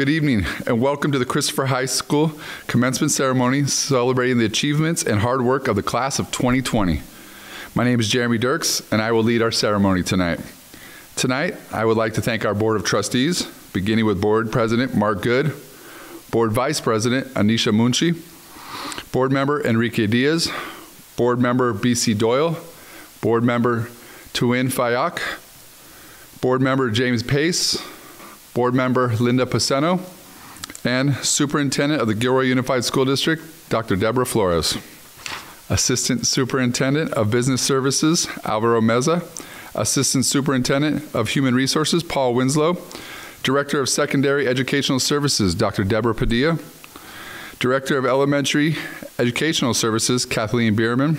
Good evening, and welcome to the Christopher High School commencement ceremony celebrating the achievements and hard work of the class of 2020. My name is Jeremy Dirks, and I will lead our ceremony tonight. Tonight, I would like to thank our Board of Trustees, beginning with Board President Mark Good, Board Vice President Anisha Munshi, Board Member Enrique Diaz, Board Member BC Doyle, Board Member Tuin Fayak, Board Member James Pace, Board Member Linda Paceno, and Superintendent of the Gilroy Unified School District, Dr. Deborah Flores. Assistant Superintendent of Business Services, Alvaro Meza. Assistant Superintendent of Human Resources, Paul Winslow. Director of Secondary Educational Services, Dr. Deborah Padilla. Director of Elementary Educational Services, Kathleen Bierman.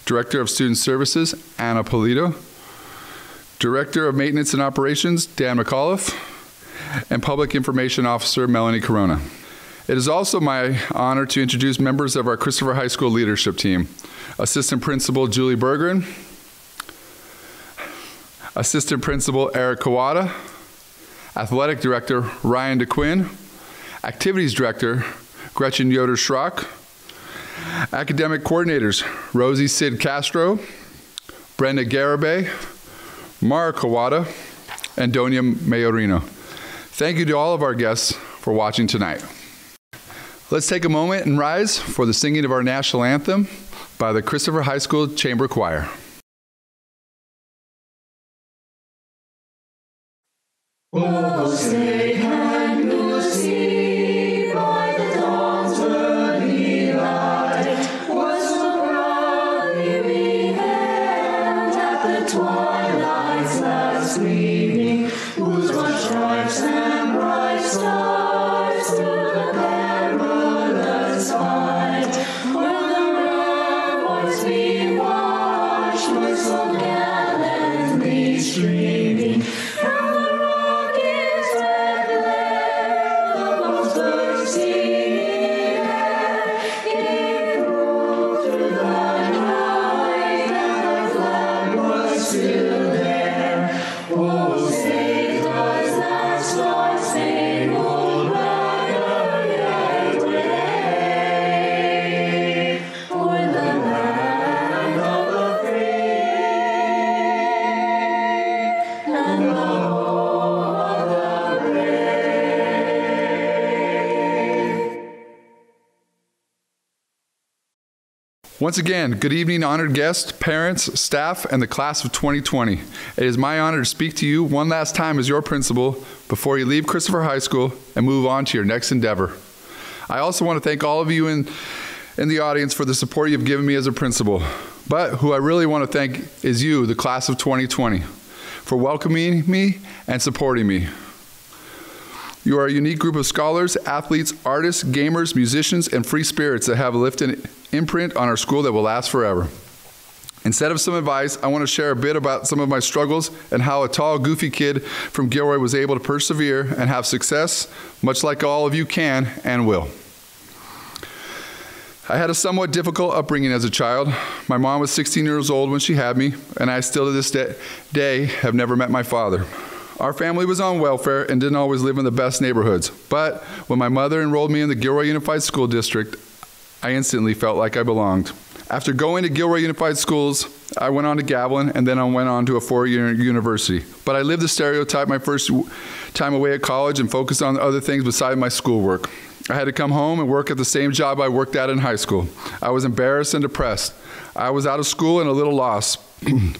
Director of Student Services, Anna Polito. Director of Maintenance and Operations, Dan McAuliffe. And Public Information Officer, Melanie Corona. It is also my honor to introduce members of our Christopher High School leadership team. Assistant Principal Julie Bergeron, Assistant Principal Eric Kawada, Athletic Director Ryan DeQuinn, Activities Director Gretchen Yoder-Schrock, Academic Coordinators Rosie Sid Castro, Brenda Garibay, Mara Kawada, and Donia Mayorino. Thank you to all of our guests for watching tonight. Let's take a moment and rise for the singing of our national anthem by the Christopher High School Chamber Choir. Oh, say can you see by the dawn's early light what so proudly we hailed at the twilight's last gleaming, whose broad stripes and bright stars through the perilous fight, where the ramparts we watched were so gallantly streaming, and the rockets red glare, the bombs bursting in air, gave proof through the night that the flag was still there. Oh, say does that star-spangled banner yet wave o'er the land of the free and the home of the brave? Once again, good evening, honored guests, parents, staff, and the class of 2020. It is my honor to speak to you one last time as your principal before you leave Christopher High School and move on to your next endeavor. I also want to thank all of you in the audience for the support you've given me as a principal. But who I really want to thank is you, the class of 2020, for welcoming me and supporting me. You are a unique group of scholars, athletes, artists, gamers, musicians, and free spirits that have left an imprint on our school that will last forever. Instead of some advice, I want to share a bit about some of my struggles and how a tall, goofy kid from Gilroy was able to persevere and have success, much like all of you can and will. I had a somewhat difficult upbringing as a child. My mom was 16 years old when she had me, and I still to this day have never met my father. Our family was on welfare and didn't always live in the best neighborhoods. But when my mother enrolled me in the Gilroy Unified School District, I instantly felt like I belonged. After going to Gilroy Unified Schools, I went on to Gavilan, and then I went on to a four-year university. But I lived the stereotype my first time away at college and focused on other things beside my schoolwork. I had to come home and work at the same job I worked at in high school. I was embarrassed and depressed. I was out of school and a little lost.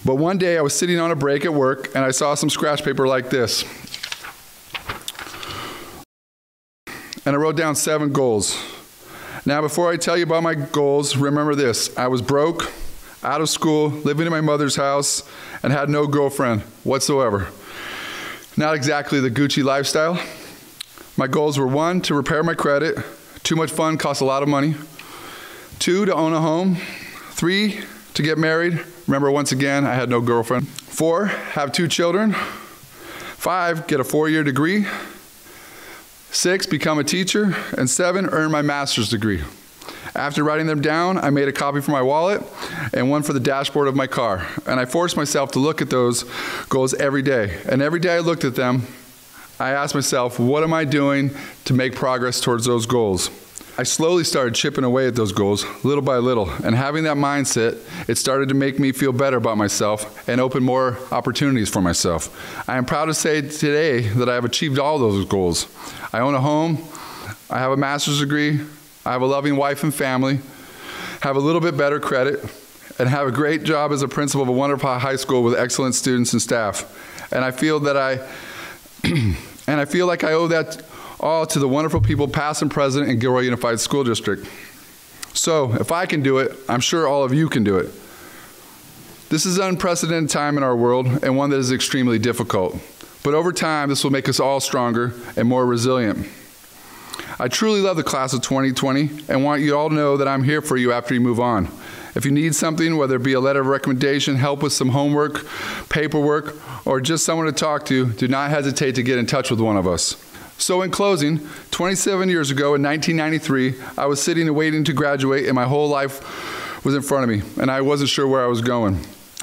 But one day I was sitting on a break at work and I saw some scratch paper like this. And I wrote down 7 goals. Now, before I tell you about my goals, remember this. I was broke, out of school, living in my mother's house, and had no girlfriend whatsoever. Not exactly the Gucci lifestyle. My goals were 1, to repair my credit. Too much fun costs a lot of money. 2, to own a home. 3, to get married. Remember, once again, I had no girlfriend. 4, have 2 children. 5, get a 4-year degree. 6, become a teacher. And 7, earn my master's degree. After writing them down, I made a copy for my wallet and one for the dashboard of my car. And I forced myself to look at those goals every day. And every day I looked at them, I asked myself, what am I doing to make progress towards those goals? I slowly started chipping away at those goals, little by little, and having that mindset, it started to make me feel better about myself and open more opportunities for myself. I am proud to say today that I have achieved all those goals. I own a home, I have a master's degree, I have a loving wife and family, have a little bit better credit, and have a great job as a principal of a wonderful high school with excellent students and staff. And I feel that I feel like I owe that all to the wonderful people past and present in Gilroy Unified School District. So if I can do it, I'm sure all of you can do it. This is an unprecedented time in our world and one that is extremely difficult. But over time, this will make us all stronger and more resilient. I truly love the class of 2020 and want you all to know that I'm here for you after you move on. If you need something, whether it be a letter of recommendation, help with some homework, paperwork, or just someone to talk to, do not hesitate to get in touch with one of us. So in closing, 27 years ago in 1993, I was sitting and waiting to graduate and my whole life was in front of me and I wasn't sure where I was going.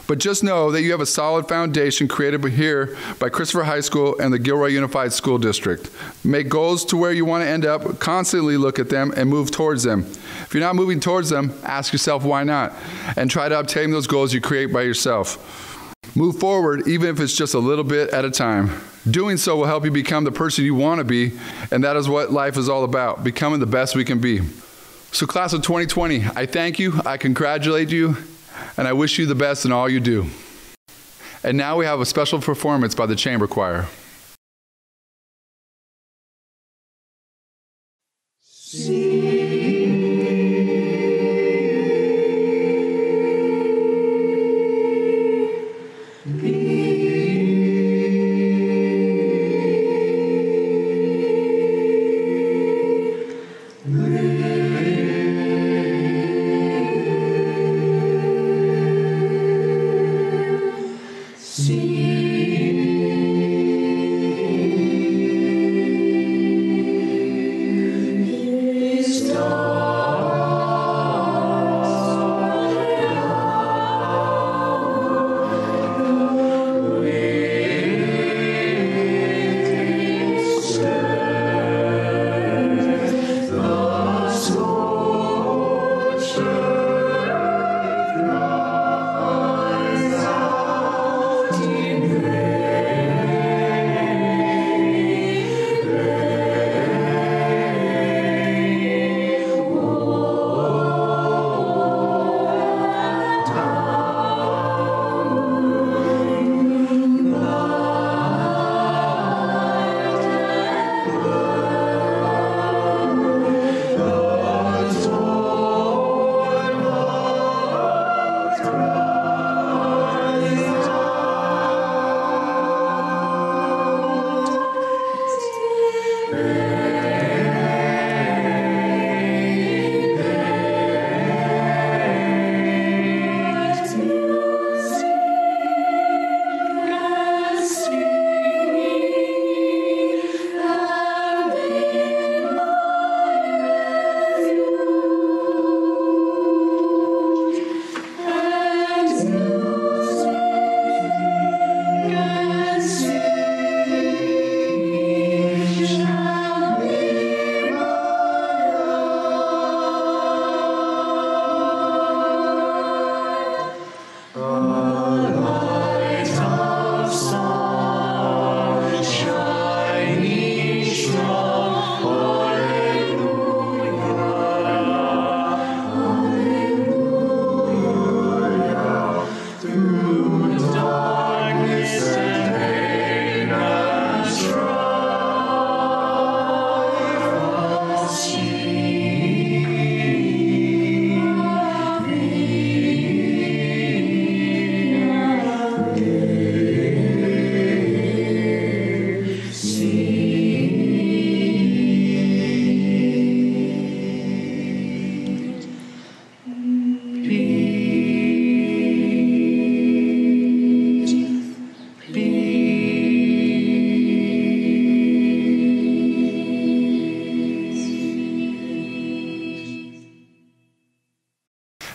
But just know that you have a solid foundation created here by Christopher High School and the Gilroy Unified School District. Make goals to where you want to end up, constantly look at them and move towards them. If you're not moving towards them, ask yourself why not, and try to obtain those goals you create by yourself. Move forward, even if it's just a little bit at a time. Doing so will help you become the person you want to be, and that is what life is all about, becoming the best we can be. So class of 2020, I thank you, I congratulate you, and I wish you the best in all you do. And now we have a special performance by the Chamber Choir.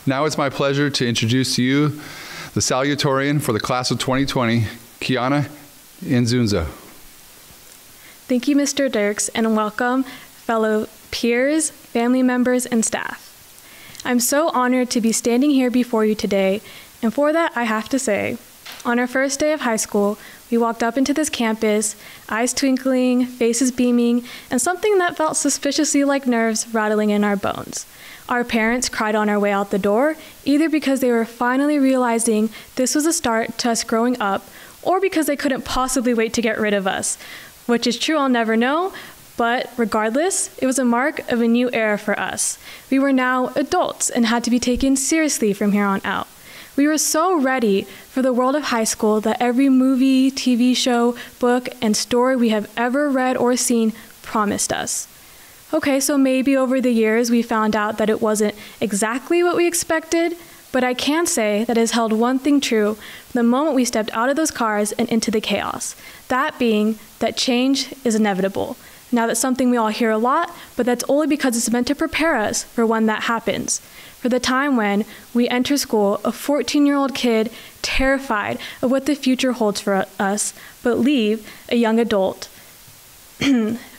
Now it's my pleasure to introduce to you the salutatorian for the class of 2020, Kiana Inzunza. Thank you, Mr. Dirks, and welcome, fellow peers, family members, and staff. I'm so honored to be standing here before you today, and for that, I have to say, on our first day of high school, we walked up into this campus, eyes twinkling, faces beaming, and something that felt suspiciously like nerves rattling in our bones. Our parents cried on our way out the door, either because they were finally realizing this was a start to us growing up, or because they couldn't possibly wait to get rid of us. Which is true, I'll never know, but regardless, it was a mark of a new era for us. We were now adults and had to be taken seriously from here on out. We were so ready for the world of high school that every movie, TV show, book, and story we have ever read or seen promised us. Okay, so maybe over the years we found out that it wasn't exactly what we expected, but I can say that it has held one thing true from the moment we stepped out of those cars and into the chaos. That being that change is inevitable. Now that's something we all hear a lot, but that's only because it's meant to prepare us for when that happens. For the time when we enter school, a 14-year-old kid terrified of what the future holds for us, but leave a young adult.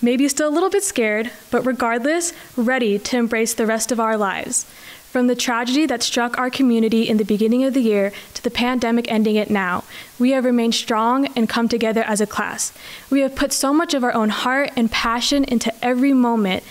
Maybe still a little bit scared, but regardless, ready to embrace the rest of our lives. From the tragedy that struck our community in the beginning of the year to the pandemic ending it now, we have remained strong and come together as a class. We have put so much of our own heart and passion into every moment,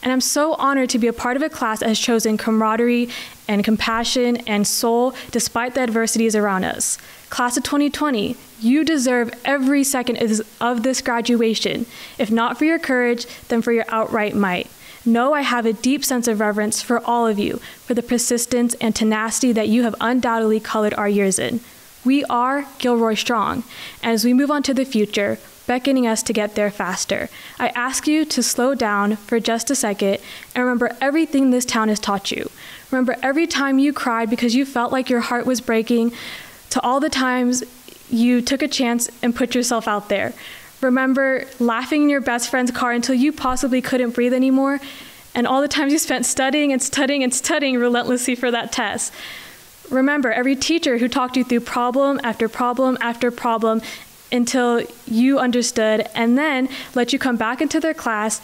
and I'm so honored to be a part of a class that has chosen camaraderie and compassion and soul despite the adversities around us. Class of 2020, you deserve every second of this graduation. If not for your courage, then for your outright might. Know I have a deep sense of reverence for all of you, for the persistence and tenacity that you have undoubtedly colored our years in. We are Gilroy Strong, and as we move on to the future, beckoning us to get there faster, I ask you to slow down for just a second and remember everything this town has taught you. Remember every time you cried because you felt like your heart was breaking, to all the times you took a chance and put yourself out there. Remember laughing in your best friend's car until you possibly couldn't breathe anymore, and all the times you spent studying and studying and studying relentlessly for that test. Remember every teacher who talked you through problem after problem after problem until you understood, and then let you come back into their class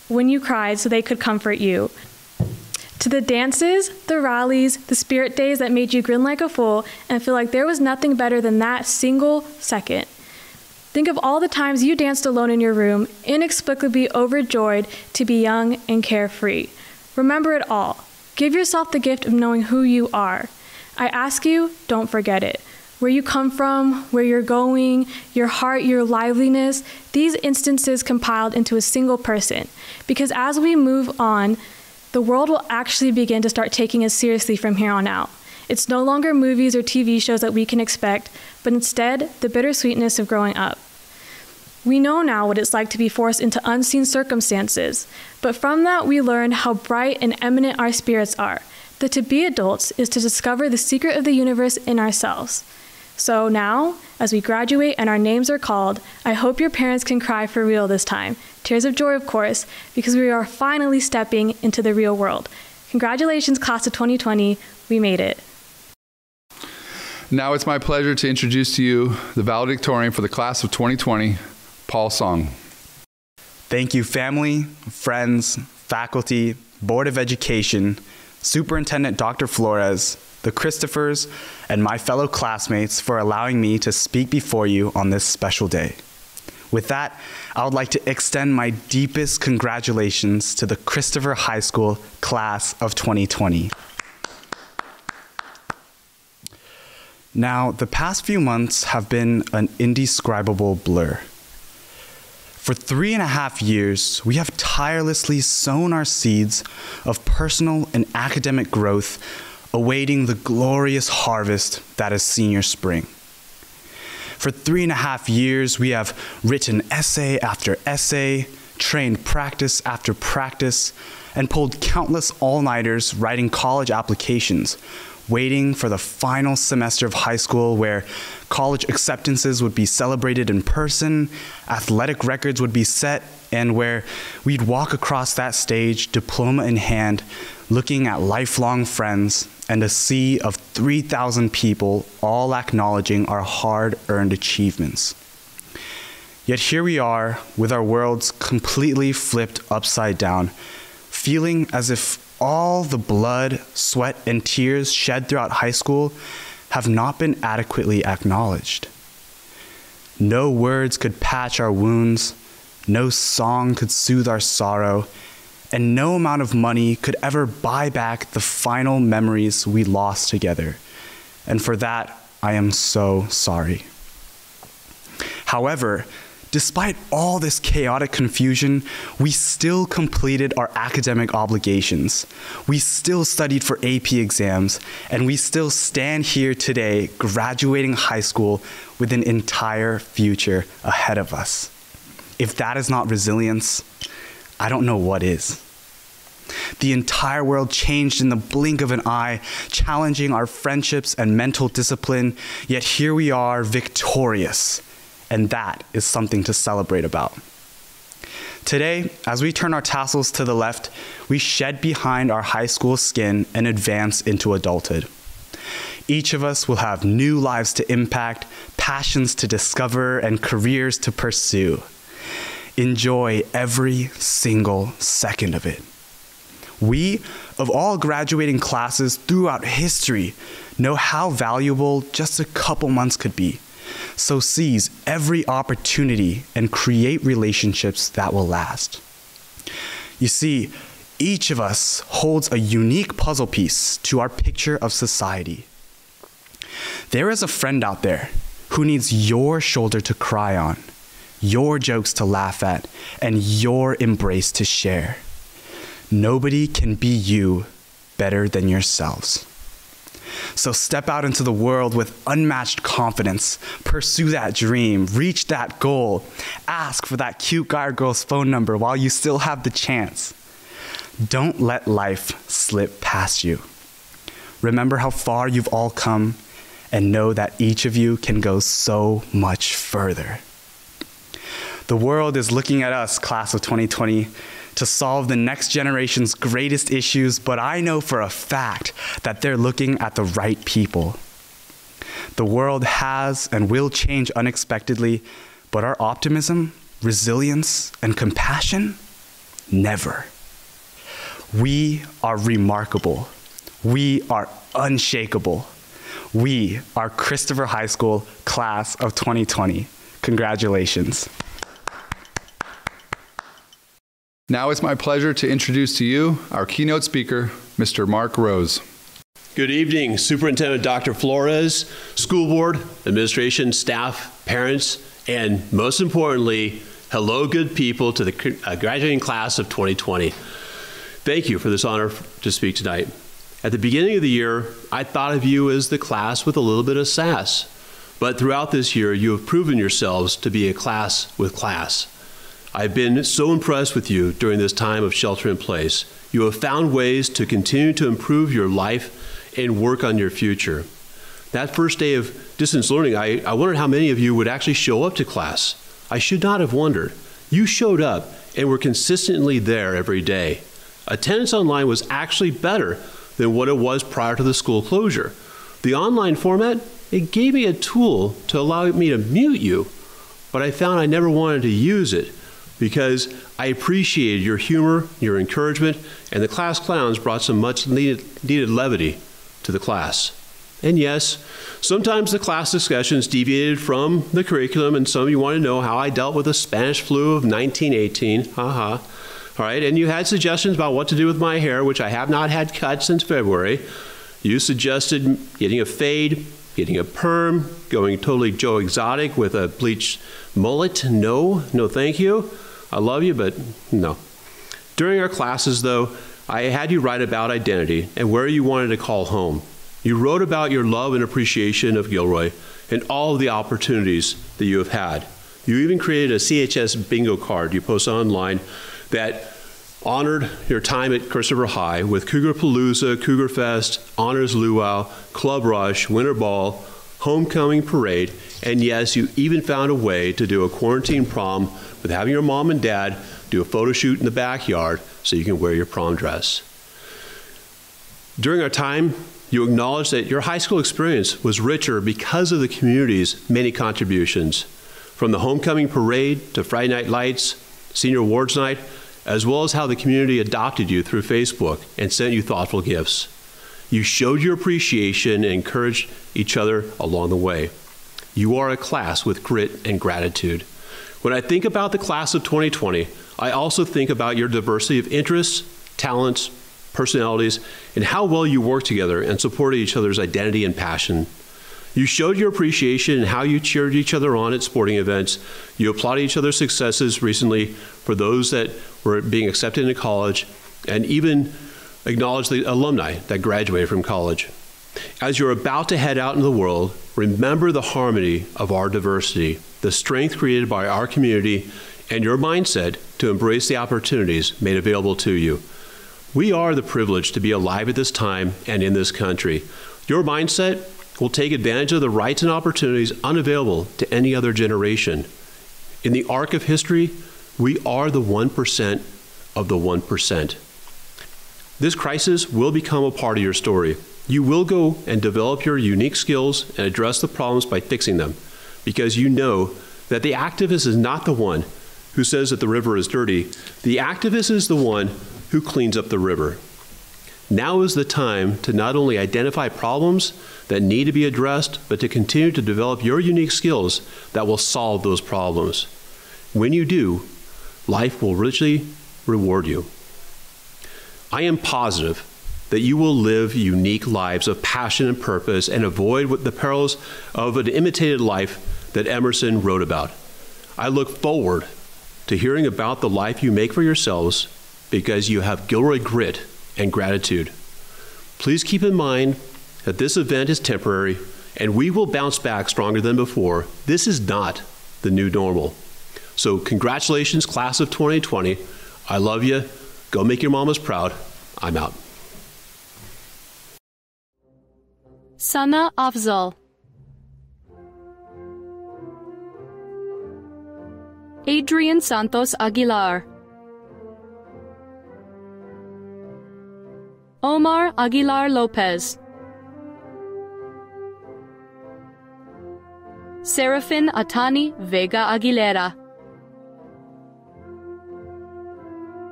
when you cried so they could comfort you. To the dances, the rallies, the spirit days that made you grin like a fool and feel like there was nothing better than that single second. Think of all the times you danced alone in your room, inexplicably overjoyed to be young and carefree. Remember it all. Give yourself the gift of knowing who you are. I ask you, don't forget it. Where you come from, where you're going, your heart, your liveliness, these instances compiled into a single person. Because as we move on, the world will actually begin to start taking us seriously from here on out. It's no longer movies or TV shows that we can expect, but instead, the bittersweetness of growing up. We know now what it's like to be forced into unseen circumstances, but from that we learn how bright and eminent our spirits are, that to be adults is to discover the secret of the universe in ourselves. So now, as we graduate and our names are called, I hope your parents can cry for real this time. Tears of joy, of course, because we are finally stepping into the real world. Congratulations, class of 2020, we made it. Now it's my pleasure to introduce to you the valedictorian for the class of 2020, Paul Song. Thank you, family, friends, faculty, Board of Education, Superintendent Dr. Flores, the Christophers, and my fellow classmates for allowing me to speak before you on this special day. With that, I would like to extend my deepest congratulations to the Christopher High School class of 2020. Now, the past few months have been an indescribable blur. For 3.5 years, we have tirelessly sown our seeds of personal and academic growth, awaiting the glorious harvest that is senior spring. For 3.5 years, we have written essay after essay, trained practice after practice, and pulled countless all-nighters writing college applications, waiting for the final semester of high school where college acceptances would be celebrated in person, athletic records would be set, and where we'd walk across that stage, diploma in hand, looking at lifelong friends and a sea of 3,000 people all acknowledging our hard-earned achievements. Yet here we are with our worlds completely flipped upside down, feeling as if all the blood, sweat, and tears shed throughout high school have not been adequately acknowledged. No words could patch our wounds, no song could soothe our sorrow, and no amount of money could ever buy back the final memories we lost together. And for that, I am so sorry. However, despite all this chaotic confusion, we still completed our academic obligations. We still studied for AP exams, and we still stand here today, graduating high school with an entire future ahead of us. If that is not resilience, I don't know what is. The entire world changed in the blink of an eye, challenging our friendships and mental discipline, yet here we are victorious. And that is something to celebrate about. Today, as we turn our tassels to the left, we shed behind our high school skin and advance into adulthood. Each of us will have new lives to impact, passions to discover, and careers to pursue. Enjoy every single second of it. We, of all graduating classes throughout history, know how valuable just a couple months could be. So seize every opportunity and create relationships that will last. You see, each of us holds a unique puzzle piece to our picture of society. There is a friend out there who needs your shoulder to cry on, your jokes to laugh at, and your embrace to share. Nobody can be you better than yourselves. So step out into the world with unmatched confidence, pursue that dream, reach that goal, ask for that cute guy or girl's phone number while you still have the chance. Don't let life slip past you. Remember how far you've all come and know that each of you can go so much further. The world is looking at us, class of 2020, to solve the next generation's greatest issues, but I know for a fact that they're looking at the right people. The world has and will change unexpectedly, but our optimism, resilience, and compassion, never. We are remarkable. We are unshakable. We are Christopher High School, class of 2020. Congratulations. Now it's my pleasure to introduce to you our keynote speaker, Mr. Mark Rose. Good evening, Superintendent Dr. Flores, school board, administration, staff, parents, and most importantly, hello, good people to the graduating class of 2020. Thank you for this honor to speak tonight. At the beginning of the year, I thought of you as the class with a little bit of sass, but throughout this year, you have proven yourselves to be a class with class. I've been so impressed with you during this time of shelter in place. You have found ways to continue to improve your life and work on your future. That first day of distance learning, I wondered how many of you would actually show up to class. I should not have wondered. You showed up and were consistently there every day. Attendance online was actually better than what it was prior to the school closure. The online format, it gave me a tool to allow me to mute you, but I found I never wanted to use it because I appreciated your humor, your encouragement, and the class clowns brought some much needed levity to the class. And yes, sometimes the class discussions deviated from the curriculum, and some of you want to know how I dealt with the Spanish flu of 1918. All right, and you had suggestions about what to do with my hair, which I have not had cut since February. You suggested getting a fade, getting a perm, going totally Joe Exotic with a bleached mullet. No, thank you. I love you, but no. During our classes, though, I had you write about identity and where you wanted to call home. You wrote about your love and appreciation of Gilroy and all of the opportunities that you have had. You even created a CHS bingo card you posted online that honored your time at Christopher High with Cougar Palooza, Cougar Fest, Honors Luau, Club Rush, Winter Ball, Homecoming Parade, and yes, you even found a way to do a quarantine prom with having your mom and dad do a photo shoot in the backyard so you can wear your prom dress. During our time, you acknowledged that your high school experience was richer because of the community's many contributions. from the homecoming parade to Friday Night Lights, senior awards night, as well as how the community adopted you through Facebook and sent you thoughtful gifts. You showed your appreciation and encouraged each other along the way. You are a class with grit and gratitude. When I think about the class of 2020, I also think about your diversity of interests, talents, personalities, and how well you work together and supported each other's identity and passion. You showed your appreciation in how you cheered each other on at sporting events. You applauded each other's successes recently for those that were being accepted into college, and even acknowledged the alumni that graduated from college. As you're about to head out into the world, remember the harmony of our diversity, the strength created by our community, and your mindset to embrace the opportunities made available to you. We are the privileged to be alive at this time and in this country. Your mindset will take advantage of the rights and opportunities unavailable to any other generation. In the arc of history, we are the 1% of the 1%. This crisis will become a part of your story. You will go and develop your unique skills and address the problems by fixing them, because you know that the activist is not the one who says that the river is dirty. The activist is the one who cleans up the river. Now is the time to not only identify problems that need to be addressed, but to continue to develop your unique skills that will solve those problems. When you do, life will richly reward you. I am positive that you will live unique lives of passion and purpose and avoid the perils of an imitated life that Emerson wrote about. I look forward to hearing about the life you make for yourselves because you have Gilroy grit and gratitude. Please keep in mind that this event is temporary and we will bounce back stronger than before. This is not the new normal. So congratulations, class of 2020. I love you. Go make your mamas proud. I'm out. Sana Afzal, Adrian Santos Aguilar, Omar Aguilar Lopez, Serafin Atani Vega Aguilera,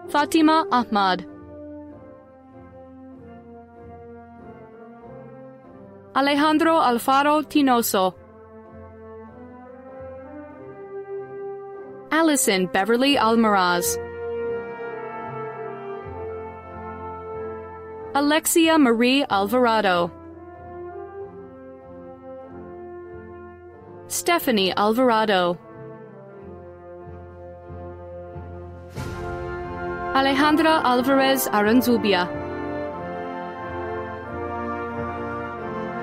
Fatima Ahmad, Alejandro Alfaro Tinoso, Allison Beverly Almaraz, Alexia Marie Alvarado, Stephanie Alvarado, Alejandra Alvarez Aranzubia,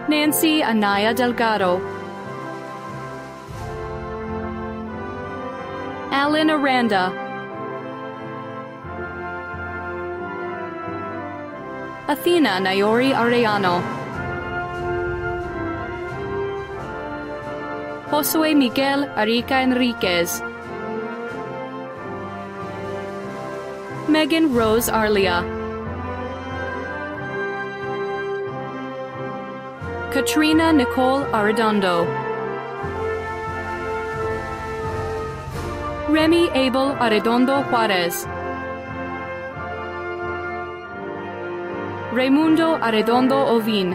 Nancy Anaya Delgado, Alan Aranda, Athena Nayori Arellano, Josue Miguel Arica Enriquez, Megan Rose Arlia, Katrina Nicole Arredondo, Remy Abel Arredondo Juarez, Raimundo Arredondo Ovin,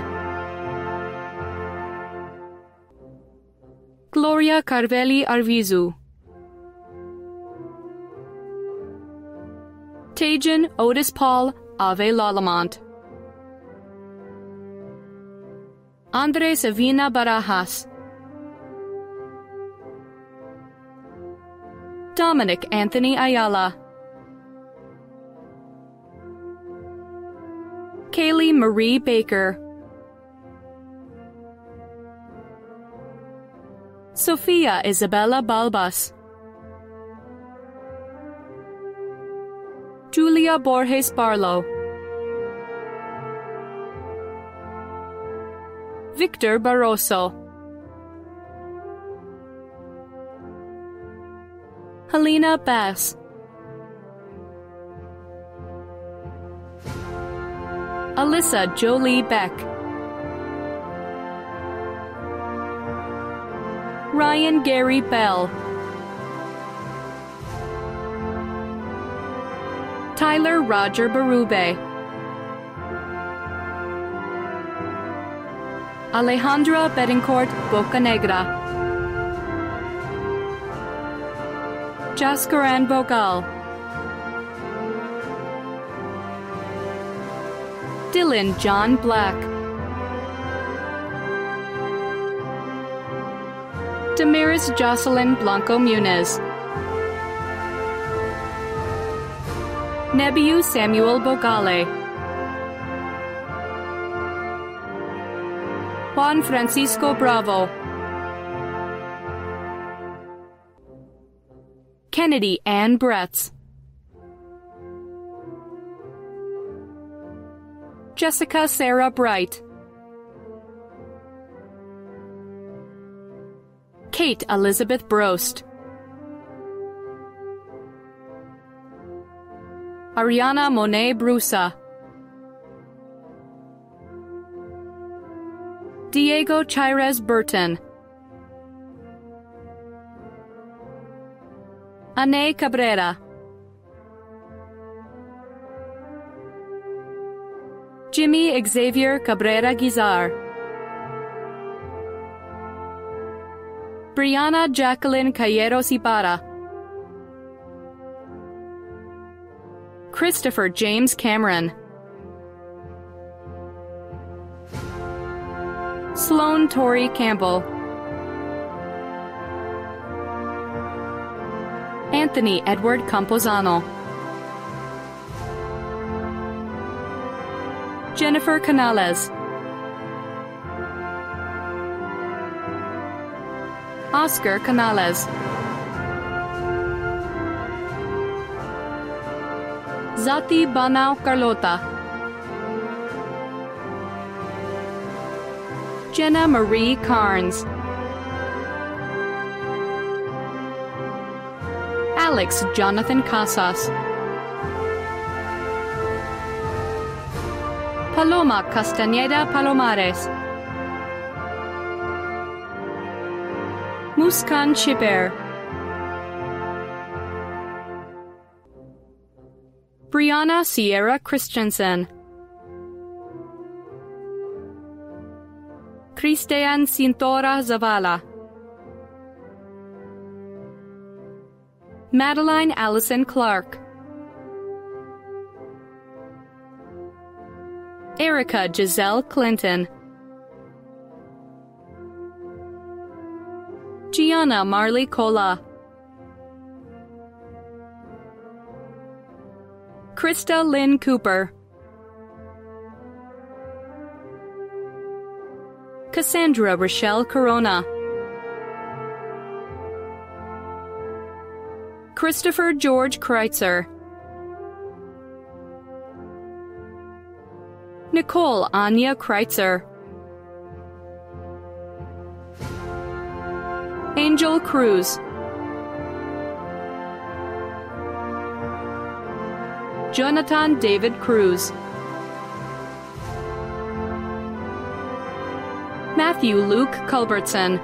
Gloria Carvelli Arvizu, Tajan Otis Paul Ave Lalamont, Andres Avina Barajas, Dominic Anthony Ayala, Kaylee Marie Baker, Sophia Isabella Balbas, Julia Borges Barlow, Victor Barroso, Helena Bass, Alyssa Jolie Beck, Ryan Gary Bell, Tyler Roger Berube, Alejandra Betancourt Bocanegra, Jaskaran Bogal, Dylan John Black, Damaris Jocelyn Blanco Muniz, Nebiu Samuel Bogale, Juan Francisco Bravo, Kennedy Ann Bretz, Jessica Sarah Bright, Kate Elizabeth Brost, Ariana Monet Brusa, Diego Chires Burton, Ane Cabrera, Jimmy Xavier Cabrera Guizar, Brianna Jacqueline Calleros Ibarra, Christopher James Cameron, Sloan Tori Campbell, Anthony Edward Camposano, Jennifer Canales, Oscar Canales, Zati Banao Carlota, Jenna Marie Carnes, Alex Jonathan Casas, Paloma Castañeda Palomares, Muskan Chiber, Brianna Sierra Christensen, Christian Cintora Zavala, Madeline Allison Clark, Erica Giselle Clinton, Gianna Marley Cola, Krista Lynn Cooper, Cassandra Rochelle Corona, Christopher George Kreitzer, Nicole Anya Kreitzer, Angel Cruz, Jonathan David Cruz, Matthew Luke Culbertson,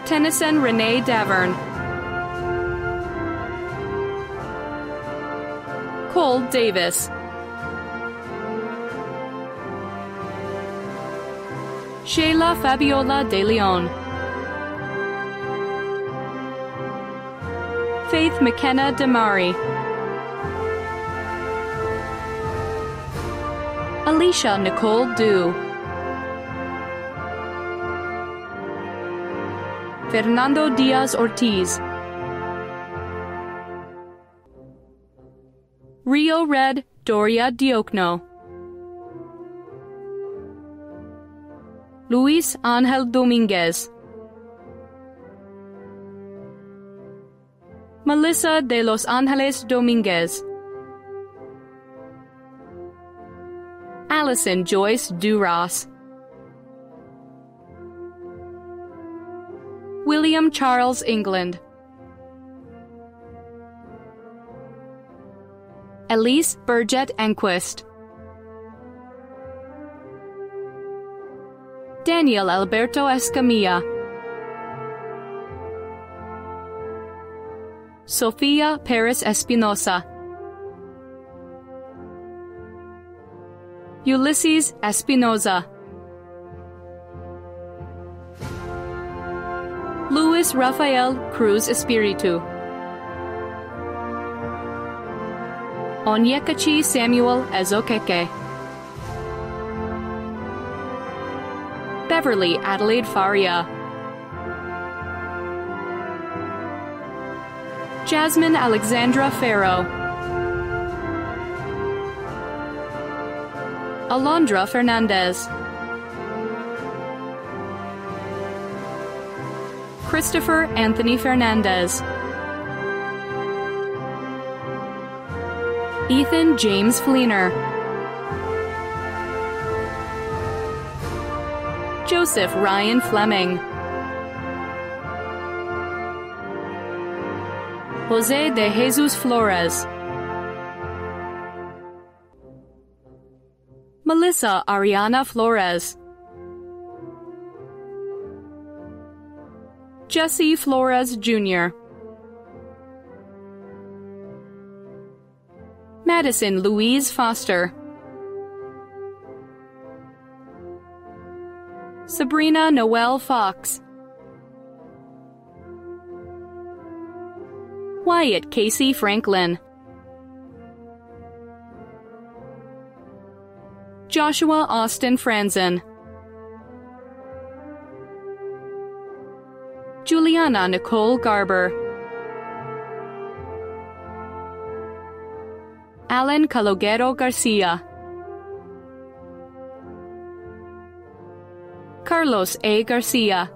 Tennyson Renee Davern, Cole Davis, Shayla Fabiola De Leon, Faith McKenna Damari, Alicia Nicole Dew, Fernando Diaz Ortiz, Rio Red Doria Diokno, Luis Angel Dominguez, Melissa de Los Angeles Dominguez, Allison Joyce Duras, William Charles England, Elise Burgett Enquist, Daniel Alberto Escamilla, Sofia Perez Espinosa. Ulysses Espinoza. Luis Rafael Cruz Espiritu. Onyekachi Samuel Ezokeke. Beverly Adelaide Faria. Jasmine Alexandra Farrow. Alondra Fernandez. Christopher Anthony Fernandez. Ethan James Fleener. Joseph Ryan Fleming. Jose de Jesus Flores. Melissa Ariana Flores. Jesse Flores Jr. Madison Louise Foster. Sabrina Noel Fox. Wyatt Casey Franklin. Joshua Austin Franzen. Juliana Nicole Garber. Alan Calogero Garcia. Carlos A. Garcia.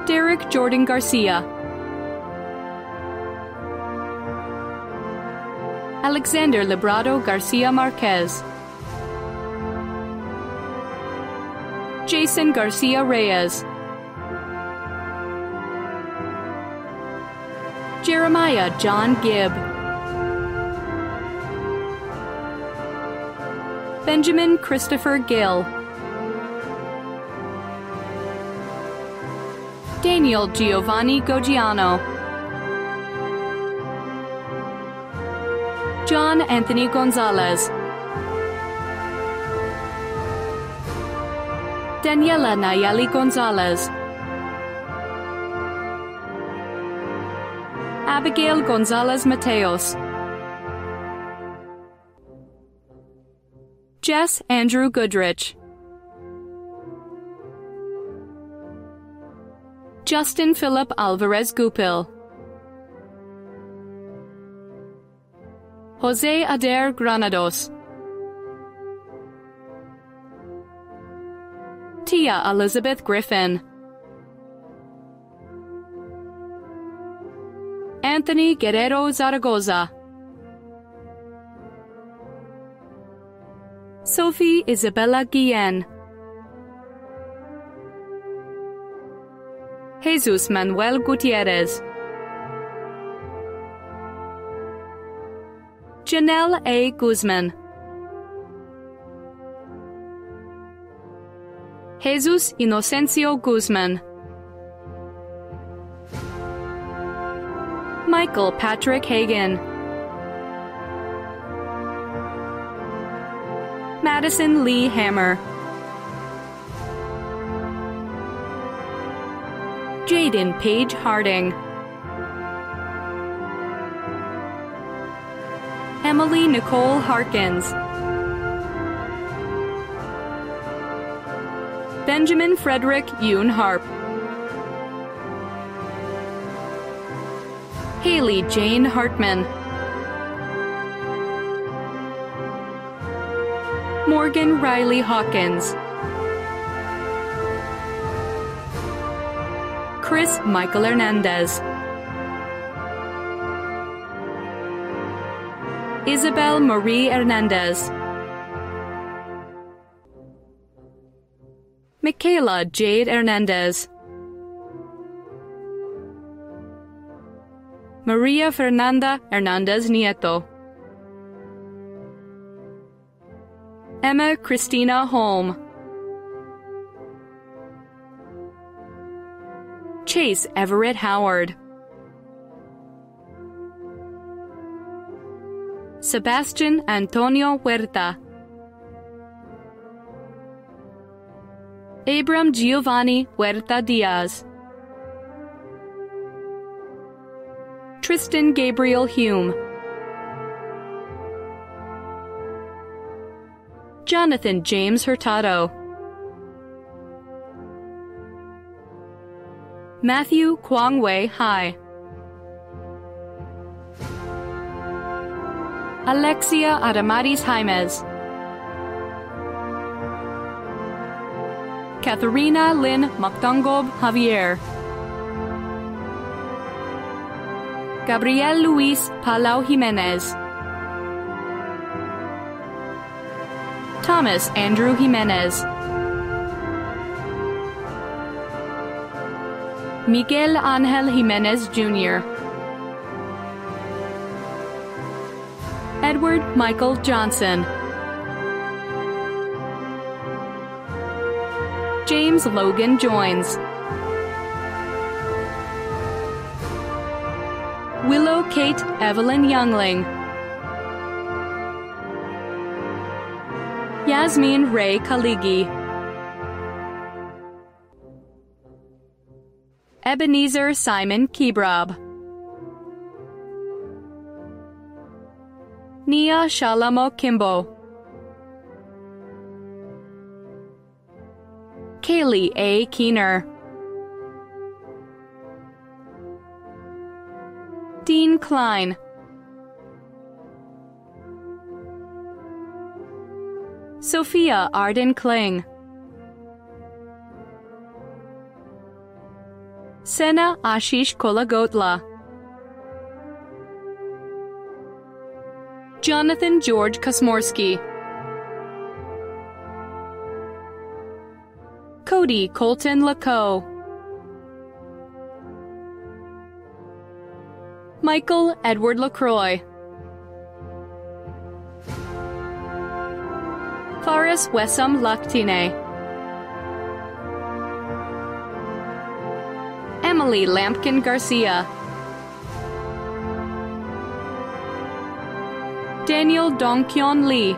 Derek Jordan Garcia. Alexander Librado Garcia Marquez. Jason Garcia Reyes. Jeremiah John Gibb. Benjamin Christopher Gill. Daniel Giovanni Goggiano. John Anthony Gonzalez. Daniela Nayeli Gonzalez. Abigail Gonzalez Mateos. Jess Andrew Goodrich. Justin Philip Alvarez Gupil. Jose Adair Granados. Tia Elizabeth Griffin. Anthony Guerrero Zaragoza. Sophie Isabella Guillen. Jesus Manuel Gutierrez. Janelle A. Guzman. Jesus Inocencio Guzman. Michael Patrick Hagan. Madison Lee Hammer. Jaden Page Harding. Emily Nicole Harkins. Benjamin Frederick Yoon Harp. Haley Jane Hartman. Morgan Riley Hawkins. Chris Michael Hernandez. Isabel Marie Hernandez. Michaela Jade Hernandez. Maria Fernanda Hernandez Nieto. Emma Christina Holm. Chase Everett Howard. Sebastian Antonio Huerta. Abram Giovanni Huerta Diaz. Tristan Gabriel Hume. Jonathan James Hurtado. Matthew Kwangwei Hai. Alexia Adamaris Jaimes. Katharina Lynn Mactongob Javier. Gabriel Luis Palau Jimenez. Thomas Andrew Jimenez. Miguel Angel Jimenez Jr. Edward Michael Johnson. James Logan Joins. Willow Kate Evelyn Youngling. Yasmin Ray Kaligi. Ebenezer Simon Kibrab. Nia Shalamo Kimbo. Kaylee A. Keener. Dean Klein. Sophia Arden Kling. Sena Ashish Kolagotla. Jonathan George Kosmorski. Cody Colton Lacoe. Michael Edward LaCroix. Faris Wessam Laktine. Emily Lampkin Garcia. Daniel Dongkyon Lee.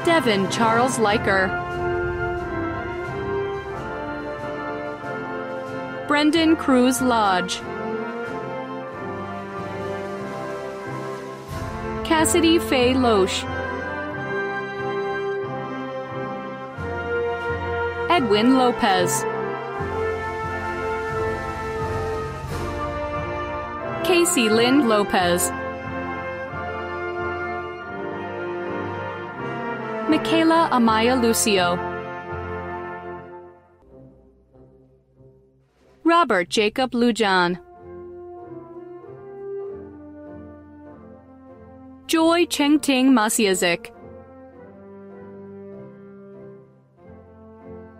Devin Charles Leiker. Brendan Cruz Lodge. Cassidy Faye Loesch. Edwin Lopez. Casey Lynn Lopez. Michaela Amaya Lucio. Robert Jacob Lujan. Joy Chengting Masiazik.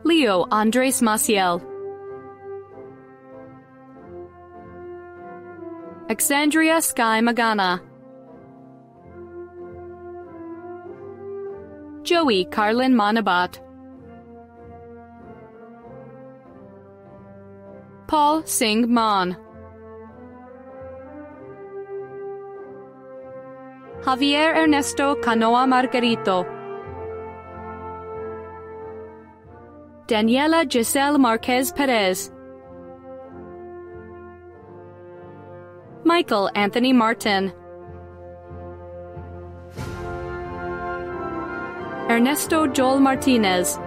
Leo Andres Maciel. Alexandria Sky Magana. Joey Carlin Manabat. Paul Singh Mon. Javier Ernesto Canoa Margarito. Daniela Giselle Marquez Perez. Michael Anthony Martin. Ernesto Joel Martinez.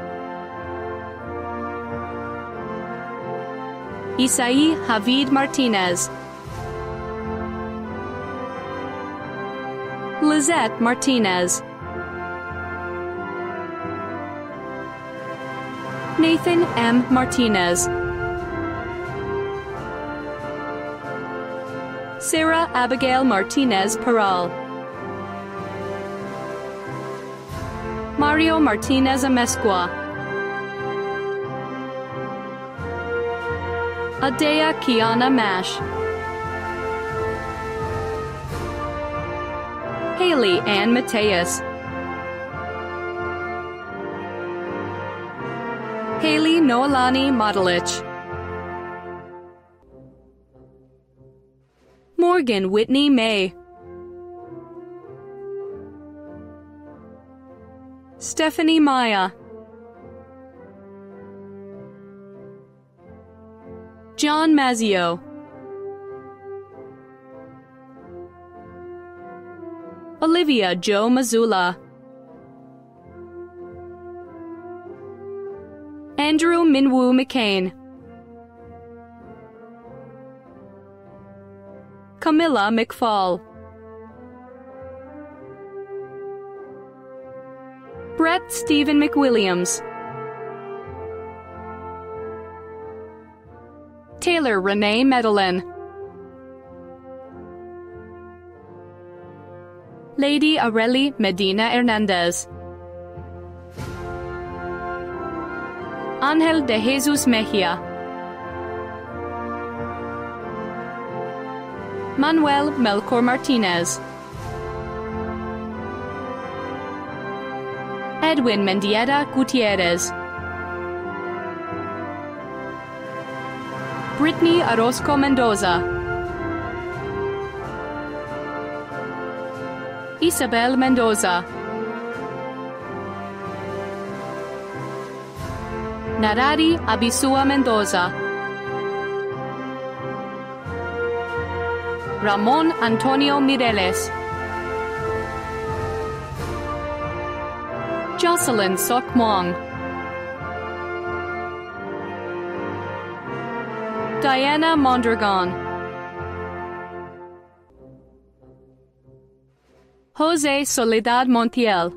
Isai Javid Martinez. Lizette Martinez. Nathan M. Martinez. Sarah Abigail Martinez Peral. Mario Martinez Amesqua. Adea Kiana Mash. Haley Ann Mateus. Haley Noelani Modelich. Morgan Whitney May. Stephanie Maya. John Mazzio. Olivia Jo Mazula. Andrew Minwoo McCain. Camilla McFall. Brett Stephen McWilliams. Taylor Renee Medellin. Lady Areli Medina Hernandez. Ángel de Jesus Mejia. Manuel Melchor Martinez. Edwin Mendieta Gutierrez. Brittany Orozco Mendoza. Isabel Mendoza. Narari Abisua Mendoza. Ramon Antonio Mireles. Jocelyn Sok Muang. Diana Mondragon. Jose Soledad Montiel.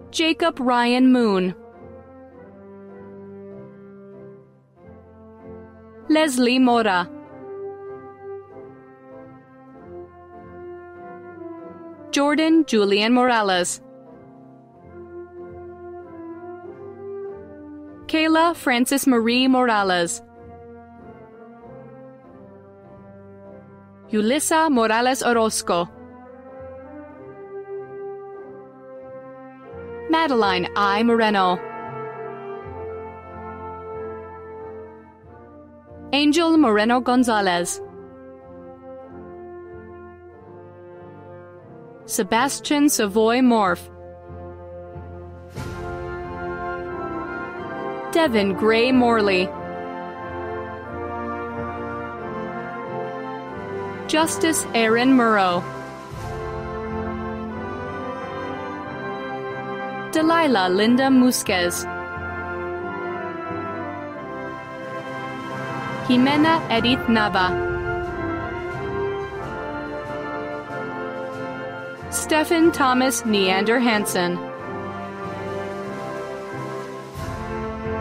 Jacob Ryan Moon. Leslie Mora. Jordan Julian Morales. Kayla Francis Marie Morales. Yulissa Morales Orozco. Madeline I. Moreno. Angel Moreno Gonzalez. Sebastian Savoy Morph. Devin Gray Morley. Justice Aaron Murrow. Delilah Linda Musquez. Jimena Edith Nava. Stephen Thomas Neander Hansen.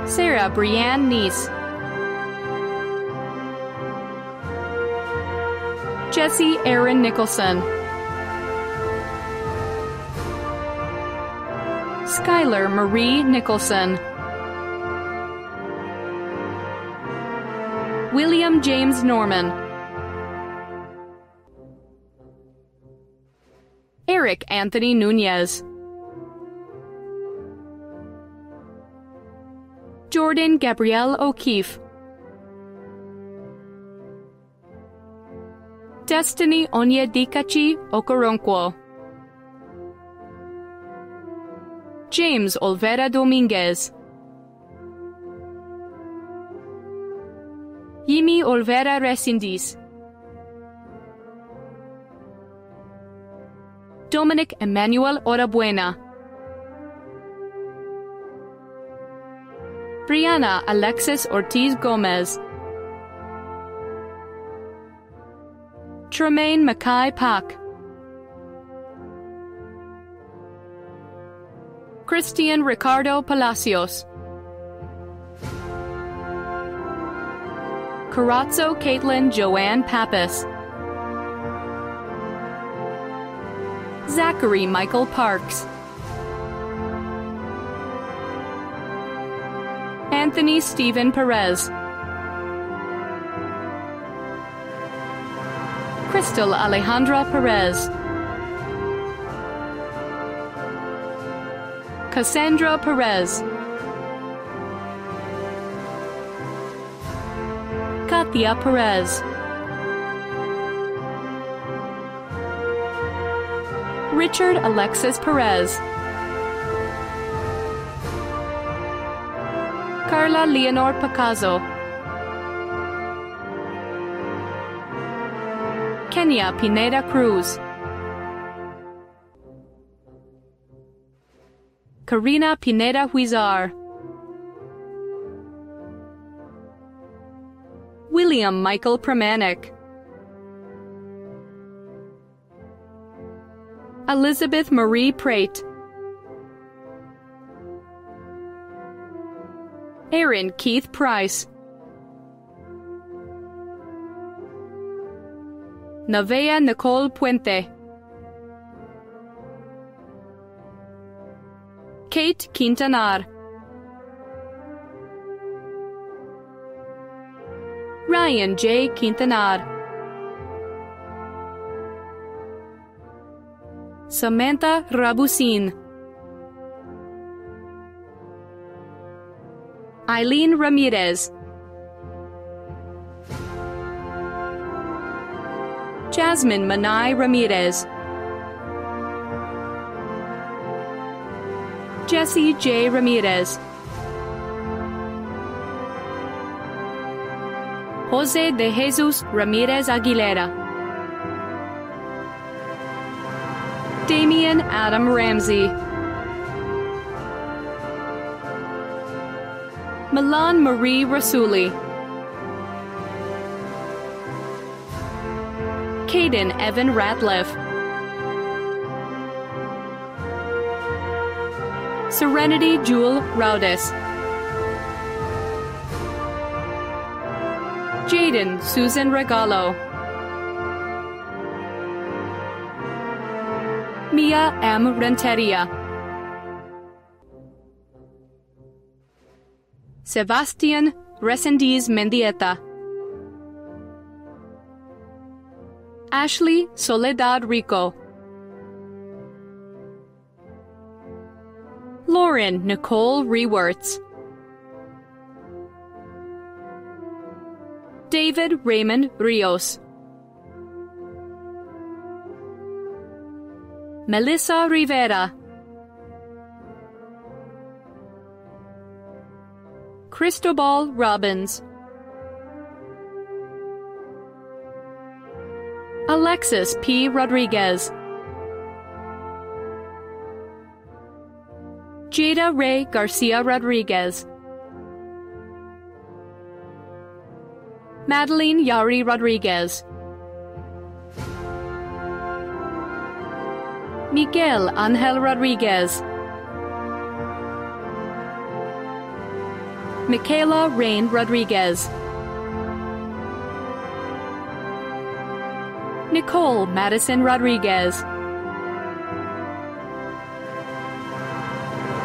Sarah Brianne Neese. Jesse Aaron Nicholson. Skylar Marie Nicholson. William James Norman. Eric Anthony Nunez. Jordan Gabrielle O'Keefe. Destiny Onyedikachi Okoronkwo. James Olvera Dominguez. Yimi Olvera Resindis. Dominic Emmanuel Orabuena. Brianna Alexis Ortiz Gomez. Tremaine Mackay Pak. Christian Ricardo Palacios. Carazzo Caitlin Joanne Pappas. Zachary Michael Parks. Anthony Stephen Perez. Crystal Alejandra Perez. Cassandra Perez. Katia Perez. Richard Alexis Perez. Carla Leonor Picazo. Kenya Pineda Cruz. Karina Pineda Huizar. William Michael Pramanik. Elizabeth Marie Prate. Aaron Keith Price. Nevaeh Nicole Puente. Kate Quintanar. Ryan J. Quintanar. Samantha Rabusin. Eileen Ramirez. Jasmine Manai Ramirez. Jesse J. Ramirez. Jose de Jesus Ramirez Aguilera. Damian Adam Ramsey. Milan Marie Rasuli. Caden Evan Ratliff. Serenity Jewel Raudes. Jaden Susan Regalo. Mia M. Renteria. Sebastian Resendiz Mendieta. Ashley Soledad Rico. Lauren Nicole Rewerts. David Raymond Rios. Melissa Rivera. Cristobal Robbins. Alexis P. Rodriguez. Jada Ray Garcia Rodriguez. Madeline Yari Rodriguez. Miguel Angel Rodriguez. Michaela Rain Rodriguez. Nicole Madison Rodriguez.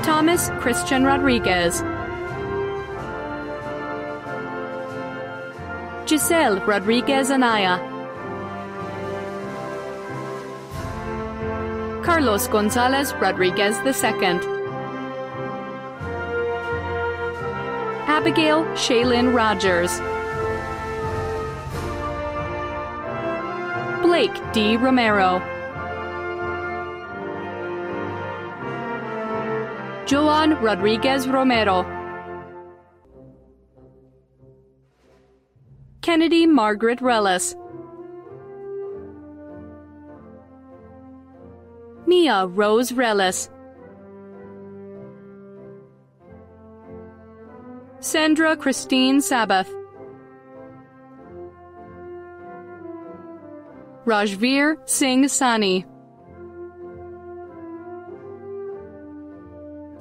Thomas Christian Rodriguez. Giselle Rodriguez Anaya. Carlos Gonzalez Rodriguez II. Abigail Shaylin Rogers. Blake D. Romero. Joan Rodriguez Romero. Kennedy Margaret Rellis. Mia Rose Rellis. Sandra Christine Sabbath. Rajveer Singh Sani.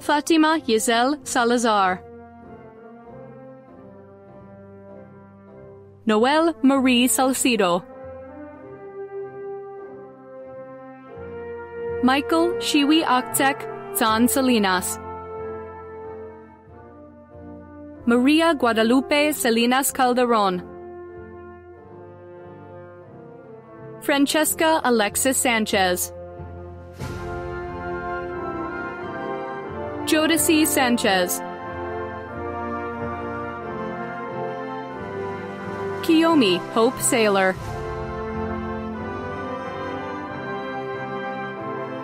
Fatima Giselle Salazar. Noelle Marie Salcido. Michael Shiwi Aktek Zan Salinas. Maria Guadalupe Salinas Calderon. Francesca Alexis Sanchez. Jodeci Sanchez, Kiyomi Hope Saylor,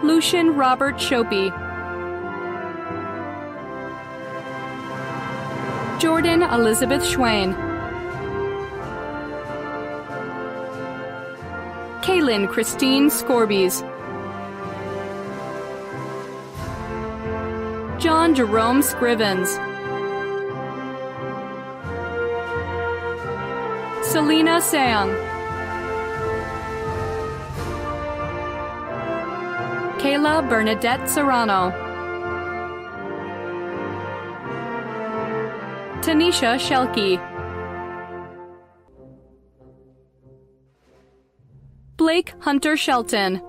Lucian Robert Shopey, Jordan Elizabeth Schwain, Kaylin Christine Scorbies, John Jerome Scrivens, Selena Sang, Kayla Bernadette Serrano, Tanisha Shelke, Blake Hunter Shelton,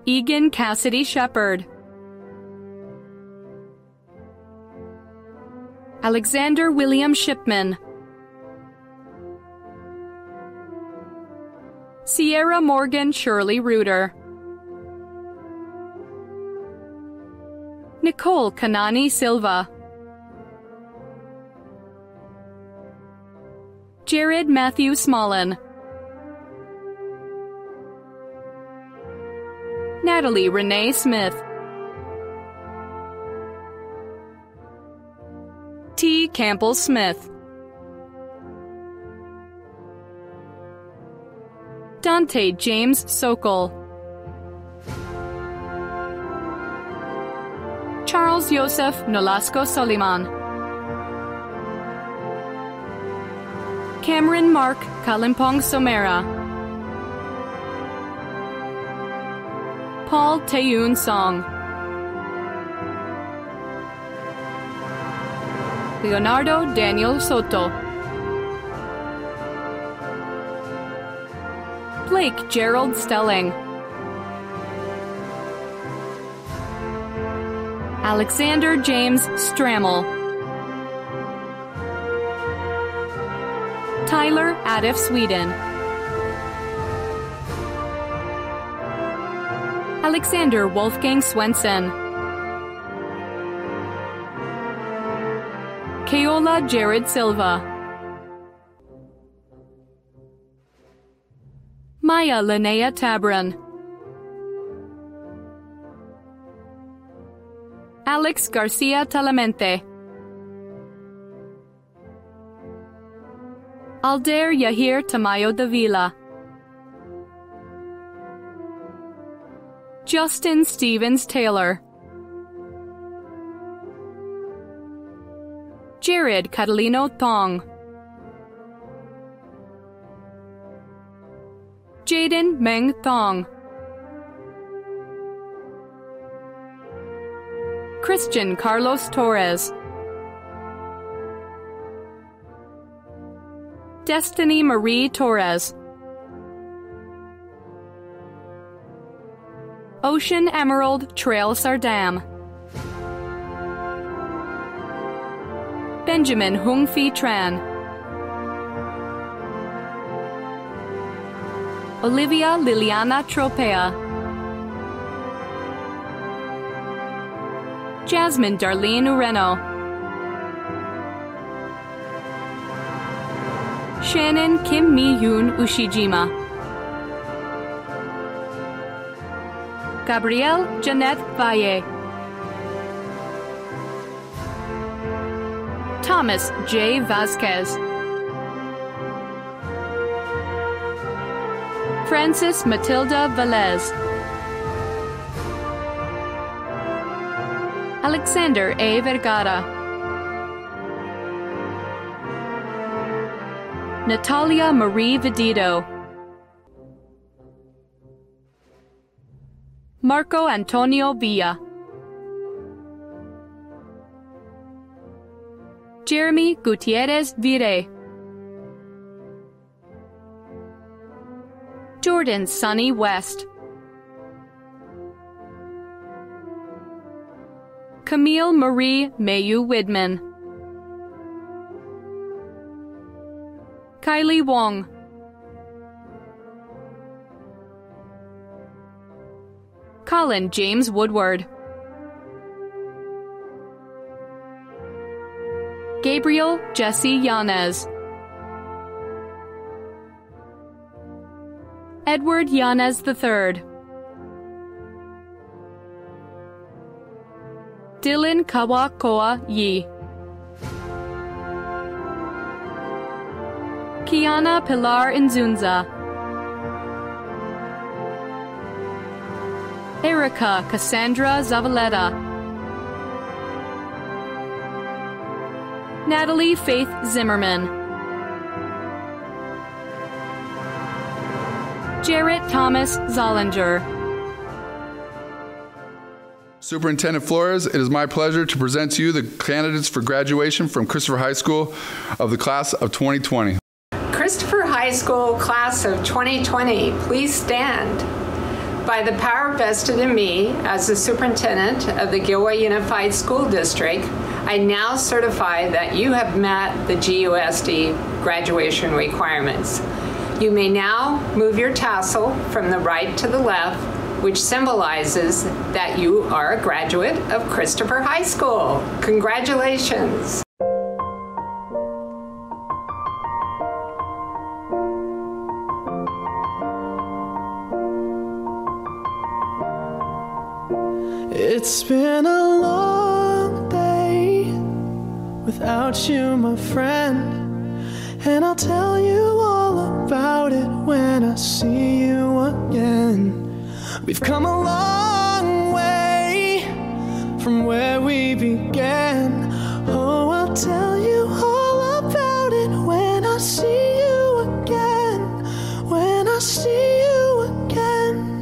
Egan Cassidy Shepard, Alexander William Shipman, Sierra Morgan Shirley Reuter, Nicole Kanani Silva, Jared Matthew Smolin, Natalie Renee Smith, T. Campbell Smith, Dante James Sokol, Charles Joseph Nolasco Soliman, Cameron Mark Kalimpong Somera, Paul Taeyoon Song, Leonardo Daniel Soto, Blake Gerald Stelling, Alexander James Strammel, Tyler Adif Sweden, Alexander Wolfgang Swenson, Keola Jared Silva, Maya Linnea Tabron, Alex Garcia Talamente, Aldair Yahir Tamayo Davila, Justin Stevens Taylor, Jared Catalino Thong, Jaden Meng Thong, Christian Carlos Torres, Destiny Marie Torres, Ocean Emerald Trail Sardam, Benjamin Hung Phi Tran, Olivia Liliana Tropea, Jasmine Darlene Ureno, Shannon Kim Mi-yoon Ushijima, Gabrielle Jeanette Valle, Thomas J. Vasquez, Francis Matilda Velez, Alexander A. Vergara, Natalia Marie Vidito, Marco Antonio Villa, Jeremy Gutierrez Vire, Jordan Sonny West, Camille Marie Mayu Widman, Kylie Wong, Colin James Woodward. Gabriel Jesse Yanez. Edward Yanez III. Dylan Kawakoa Yi. Kiana Pilar Nzunza. Erica Cassandra Zavaleta. Natalie Faith Zimmerman. Jarrett Thomas Zollinger. Superintendent Flores, it is my pleasure to present to you the candidates for graduation from Christopher High School of the class of 2020. Christopher High School class of 2020, please stand. By the power vested in me as the superintendent of the Gilroy Unified School District, I now certify that you have met the GUSD graduation requirements. You may now move your tassel from the right to the left, which symbolizes that you are a graduate of Christopher High School. Congratulations. It's been a long day without you, my friend, and I'll tell you all about it when I see you again. We've come a long way from where we began. Oh, I'll tell you all about it when I see you again. When I see you again.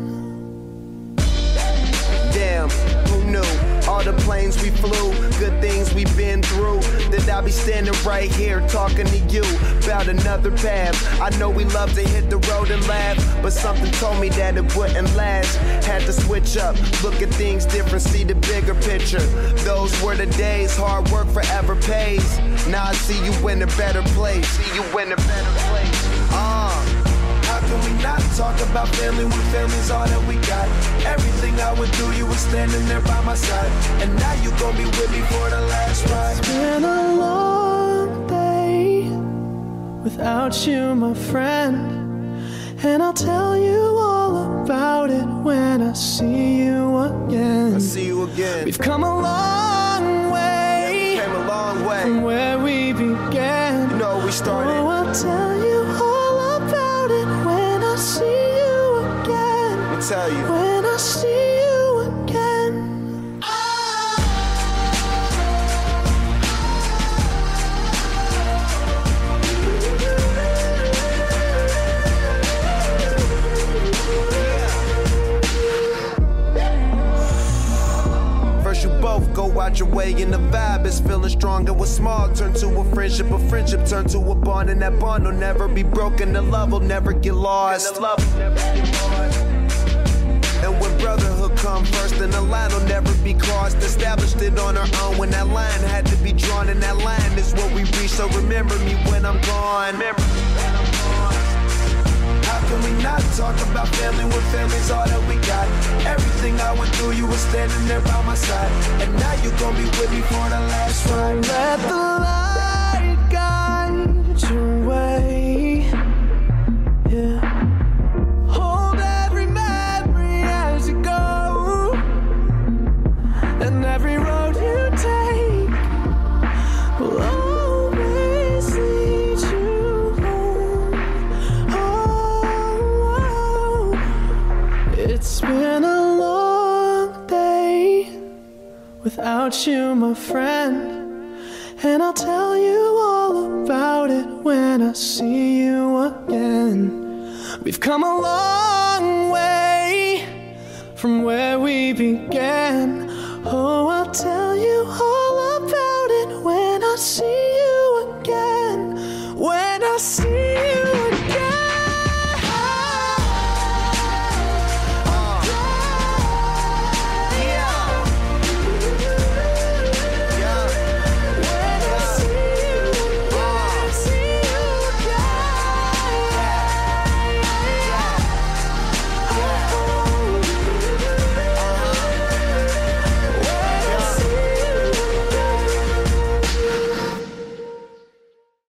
Damn, who knew? All the planes we flew, good things we've been through. That I'll be standing right here talking to you about another path. I know we love to hit the road and laugh, but something told me that it wouldn't last. Had to switch up, look at things different, see the bigger picture. Those were the days, hard work forever pays. Now I see you in a better place. See you in a better place. How can we not talk about family when family's all that we got? Everything I went through, you were standing there by my side, and now you gon' be with me for the last ride. It's been a long day without you, my friend, and I'll tell you all about it when I see you again. I see you again. We've come a long way, yeah, we came a long way from where we began. You know we started. Oh, I'll tell you all about it when I see you again. Let me tell you. When I see you again. First you both go out your way and the vibe is feeling strong, and what's small turn to a friendship turn to a bond, and that bond will never be broken, the love will never get lost. And when brotherhood come first, then the line will never be crossed. Established it on our own when that line had to be drawn, and that line is what we reach, so remember me when I'm gone. How can we not talk about family when family's all that we got? Everything I went through, you were standing there by my side, and now you gon' be with me for the last ride. Let the light guide your way. Yeah. Hold every memory as you go, and every road you take will always lead you home. Oh, it's been a long day without you, my friend, and I'll tell you all about it when I see you again. We've come a long way from where we began. Oh, I'll tell you all